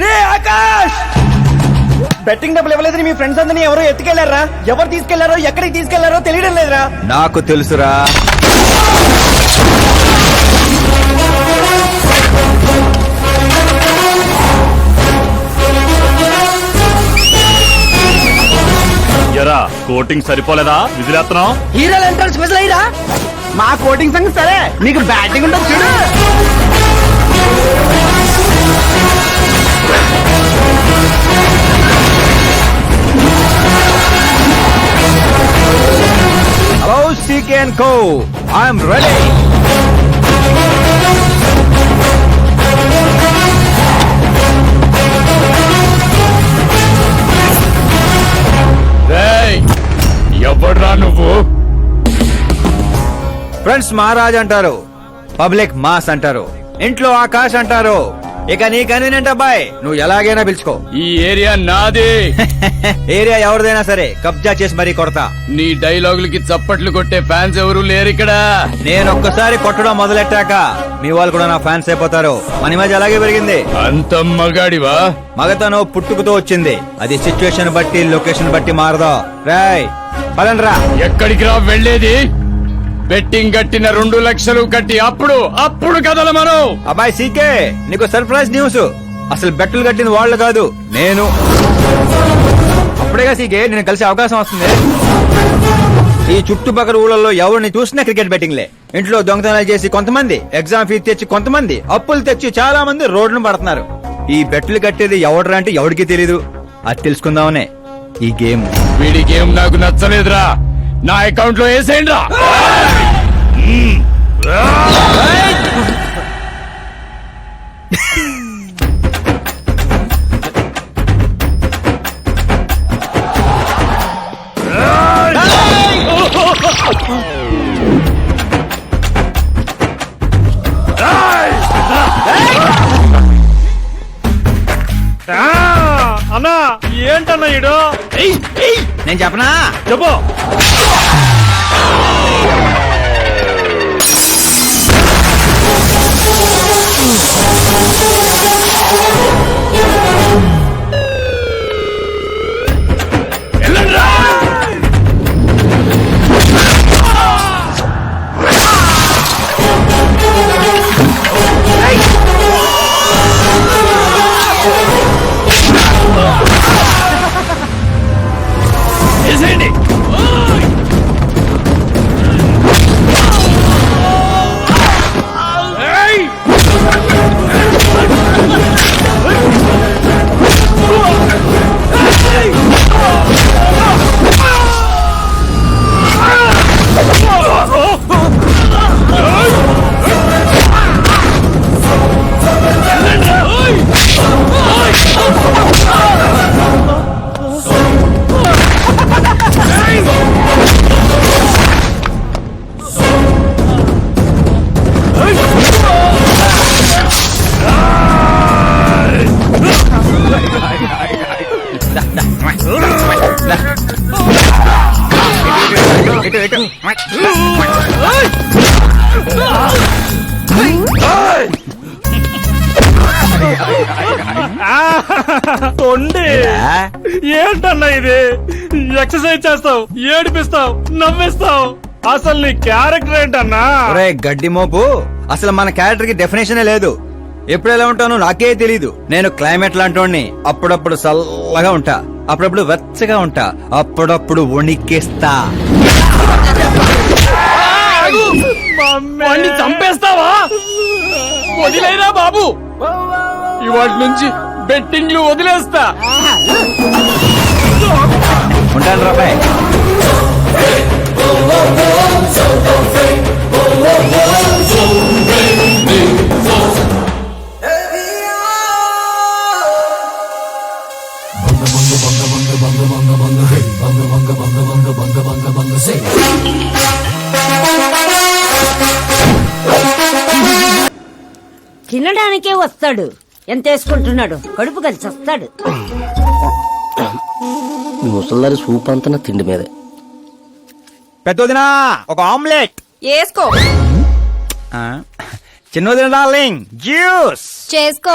రే Akash, betting డబ్బులు ఇవ్వలేదని మీ friends అందరినీ ఎవరో ఎత్తుకెళ్లారా? ఎవరు తీసుకెళ్లారో ఎక్కడికి తీసుకెళ్లారో తెలియడం లేదురా. నాకు తెలుసురా. ఎరా కోటింగ్ సరిపోలేదా? విజిలేస్తున్నాం. హీరోలు ఎంట్రన్స్ విజిల్ అయ్యిరా. మా కోటింగ్ సంగతి సరే, నీకు బ్యాటింగ్ ఉంటుంది చూడు. Hello CK and co, I'm ready. ఎవడ్రా నువ్వు? ఫ్రెండ్స్ మహారాజ్ అంటారు, పబ్లిక్ మాస్ అంటారు, ఇంట్లో ఆకాష్ అంటారు. ఇక నీ కన్వీనియంట్ అబ్బాయి, నువ్వు ఎలాగైనా పిలుచుకో. ఈ ఏరియా నాది. ఏరియా ఎవరిదైనా సరే కబ్జా చేసి మరీ కొడతా. నీ డైలాగులకి చప్పట్లు కొట్టే ఫ్యాన్స్ ఎవరు లేరు ఇక్కడ. నేను ఒక్కసారి కొట్టడం మొదలెట్టాక మీ వాళ్ళు కూడా నా ఫ్యాన్స్ అయిపోతారు. మన మధ్య అలాగే పెరిగింది. అంత మగాడివా? మగతనం పుట్టుకుతో వచ్చింది, అది సిచ్యువేషన్ బట్టి లొకేషన్ బట్టి మారదా. రాయ్ పదండ్రా. ఎక్కడికి రా వెళ్ళేది? బెట్టింగ్ కట్టిన 2 లక్షలు కట్టి అప్పుడు కదల మనం. అబ్బాయి సీకే, నీకు సర్ప్రైజ్ న్యూస్. అసలు బెట్టులు కట్టింది వాళ్ళు కాదు, నేను. అప్పుడేగా సీకే నేను కలిసే అవకాశం వస్తుంది. ఈ చుట్టుపక్కల ఊళ్ళల్లో ఎవరిని చూసినా క్రికెట్ బెట్టింగ్లే. ఇంట్లో దొంగతనాలు చేసి కొంతమంది, ఎగ్జామ్ ఫీజు తెచ్చి కొంతమంది, అప్పులు తెచ్చి చాలా మంది రోడ్డును పడుతున్నారు. ఈ బెట్టులు కట్టేది ఎవడరా అంటే ఎవడికి తెలీదు. అది తెలుసుకుందామనే ఈ గేమ్. వీడి గేమ్ నాకు నచ్చలేదురా. నా అకౌంట్ లో వేసేయండి రా. అన్నా ఏంటన్నా ఇడు? నేను చెప్పనా? చెప్పు. ఏంటన్నా ఇది? ఎక్సర్సైజ్ చేస్తావు, ఏడిపిస్తావు, నవ్విస్తావు. అసలు నీ క్యారెక్టర్ ఏంటన్నా? గడ్డి మోపు, అసలు మన క్యారెక్టర్ కి డెఫినేషన్ లేదు. ఎప్పుడు ఎలా ఉంటానో నాకే తెలీదు. నేను క్లైమేట్ లాంటోని. అప్పుడప్పుడు చల్లగా ఉంటా, అప్పుడప్పుడు వెచ్చగా ఉంటా, అప్పుడప్పుడు వణికేస్తా. చంపేస్తావా? వదిలేరా బాబు, ఇవాటి నుంచి బెట్టింగ్లు వదిలేస్తా. ఉంటాను రాబాయ్. తినడానికే వస్తాడు, ఎంత వేసుకుంటున్నాడు, కడుపు కలిసి వస్తాడు. ముసల్దారి సూప్ అంతా తిండి మీదే. పెద్దదినా ఒక ఆమ్లెట్. వేసుకో. చిన్నదిన డార్లింగ్ జ్యూస్ చేసుకో.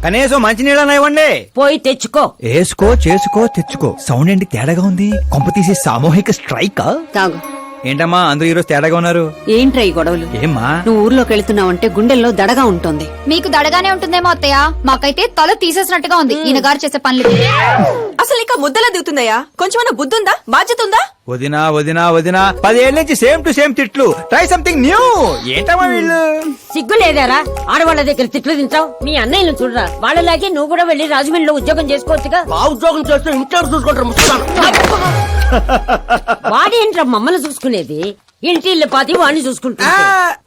కనీసం మంచినీళ్ళని ఇవ్వండి. పోయి తెచ్చుకో. వేసుకో చేసుకో తెచ్చుకో. సౌండ్ ఏంటి తేడాగా ఉంది? కొంప తీసి సామూహిక స్ట్రైక్. తాగు. ఏంటమ్మా అందరూ ఈరోజు తేడాగా ఉన్నారు? ఏంట్రా ఈ గొడవలు? ఏమ్మా నువ్వు ఊర్లోకి వెళ్తున్నావంటే గుండెల్లో దడగా ఉంటుంది. మీకు దడగానే ఉంటుందేమో అత్తయ్య, మాకైతే తల తీసేసినట్టుగా ఉంది ఈయన గారు చేసే పనులు. అసలు ఇంకా ముద్దలా దిగుతుందయ్యా? కొంచెమన్నా బుద్ధుందా, బాధ్యత ఉందా? వదినా వదినా వదినా 10 ఏళ్ళ నుంచి సేమ్ టు సేమ్ తిట్లు. Try something new. ఏంటమ్మా వీళ్ళు? సిగ్గు లేదారా ఆడవాళ్ళ దగ్గర తిట్లు తింటావు? మీ అన్నయ్యను చూడరా, వాళ్ళలాగే నువ్వు కూడా వెళ్ళి రాజమండ్రిలో ఉద్యోగం చేసుకోవచ్చుగా. ఉద్యోగం చేస్తే ఇంట్లో చూసుకుంటారు. వాడేంట్రా మమ్మల్ని చూసుకునేది? ఇంటి ఇల్లు పాతి వాడిని చూసుకుంటా.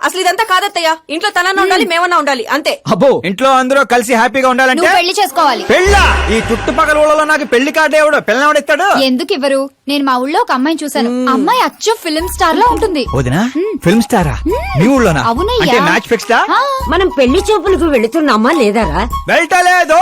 అసలు ఇదంతా కాదత్తయ్యా. ఇంట్లో తనన్నా ఉండాలి, మేమన్నా ఉండాలి, అంతే. అబ్బో ఇంట్లో అందరూ కలిసి హ్యాపీగా ఉండాలంటే నువ్వు పెళ్లి చేసుకోవాలి. పెళ్ళా? ఈ చుట్టుపక్కల ఊళ్ళలో నాకు పెళ్లి కార్డు ఎవడు పిల్లవాడిస్తాడు? ఎందుకు ఇవ్వరు? నేను మా ఊళ్ళో ఒక అమ్మాయిని చూశాను. అమ్మాయి అచ్చు ఫిల్మ్ స్టార్ లా ఉంటుంది. వదినా ఫిల్మ్ స్టారా? మీ ఊళ్ళోనా? అవునయ్యా. అంటే మ్యాచ్ ఫిక్స్డా? ఆ, మనం పెళ్లి చూపులకు వెళుతున్నామా లేదారా? వెళ్ళలేదు.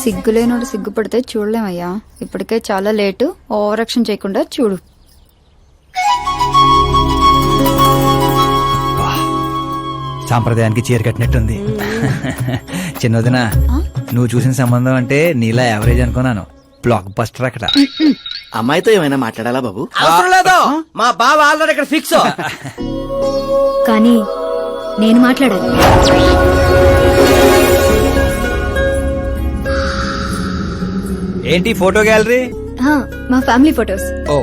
సిగ్గులేనోడు సిగ్గుపడితే చూడలేమయ్యా. ఇప్పటికే చాలా లేటు. ఓవర్ యాక్షన్ చేయకుండా చూడు. సాంప్రదాయానికి చీర కట్టినట్టుంది. చిన్నదిన నువ్వు చూసిన సంబంధం అంటే నీలా యావరేజ్ అనుకున్నాను. బ్లాక్ బస్టర్ అక్కడ. అమ్మాయితో ఏమైనా మాట్లాడాలా బాబు? అవసరం లేదు, మా బావ ఆల్రెడీ ఇక్కడ ఫిక్స్. కానీ నేను మాట్లాడాలి. ఏంటి ఫోటో గ్యాలరీ? మా ఫ్యామిలీ ఫొటోస్. ఓ